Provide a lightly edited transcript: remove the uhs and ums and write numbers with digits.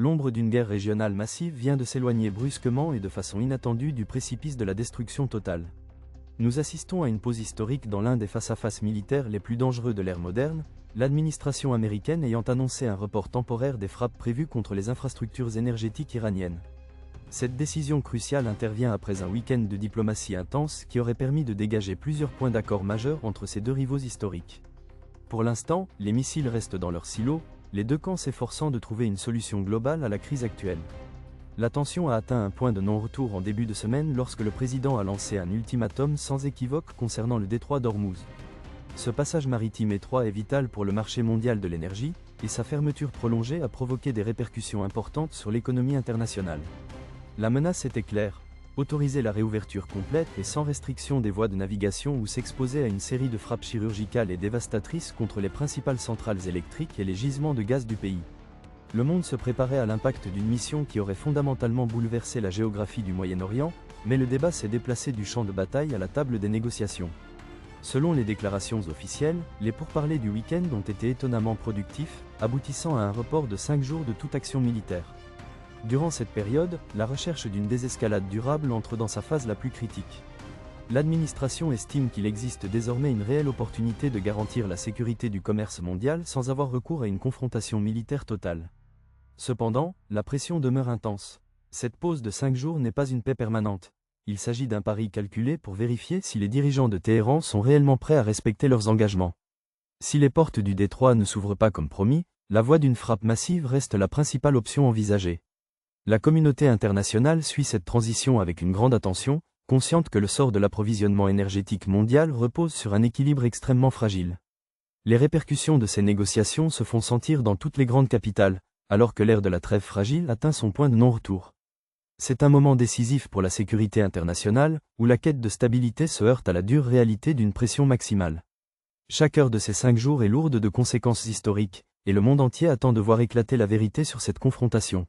l'ombre d'une guerre régionale massive vient de s'éloigner brusquement et de façon inattendue du précipice de la destruction totale. Nous assistons à une pause historique dans l'un des face-à-face militaires les plus dangereux de l'ère moderne, l'administration américaine ayant annoncé un report temporaire des frappes prévues contre les infrastructures énergétiques iraniennes. Cette décision cruciale intervient après un week-end de diplomatie intense qui aurait permis de dégager plusieurs points d'accord majeurs entre ces deux rivaux historiques. Pour l'instant, les missiles restent dans leur silo, les deux camps s'efforçant de trouver une solution globale à la crise actuelle. La tension a atteint un point de non-retour en début de semaine lorsque le président a lancé un ultimatum sans équivoque concernant le détroit d'Ormuz. Ce passage maritime étroit est vital pour le marché mondial de l'énergie, et sa fermeture prolongée a provoqué des répercussions importantes sur l'économie internationale. La menace était claire: autoriser la réouverture complète et sans restriction des voies de navigation ou s'exposer à une série de frappes chirurgicales et dévastatrices contre les principales centrales électriques et les gisements de gaz du pays. Le monde se préparait à l'impact d'une mission qui aurait fondamentalement bouleversé la géographie du Moyen-Orient, mais le débat s'est déplacé du champ de bataille à la table des négociations. Selon les déclarations officielles, les pourparlers du week-end ont été étonnamment productifs, aboutissant à un report de 5 jours de toute action militaire. Durant cette période, la recherche d'une désescalade durable entre dans sa phase la plus critique. L'administration estime qu'il existe désormais une réelle opportunité de garantir la sécurité du commerce mondial sans avoir recours à une confrontation militaire totale. Cependant, la pression demeure intense. Cette pause de 5 jours n'est pas une paix permanente. Il s'agit d'un pari calculé pour vérifier si les dirigeants de Téhéran sont réellement prêts à respecter leurs engagements. Si les portes du détroit ne s'ouvrent pas comme promis, la voie d'une frappe massive reste la principale option envisagée. La communauté internationale suit cette transition avec une grande attention, consciente que le sort de l'approvisionnement énergétique mondial repose sur un équilibre extrêmement fragile. Les répercussions de ces négociations se font sentir dans toutes les grandes capitales, alors que l'ère de la trêve fragile atteint son point de non-retour. C'est un moment décisif pour la sécurité internationale, où la quête de stabilité se heurte à la dure réalité d'une pression maximale. Chaque heure de ces 5 jours est lourde de conséquences historiques, et le monde entier attend de voir éclater la vérité sur cette confrontation.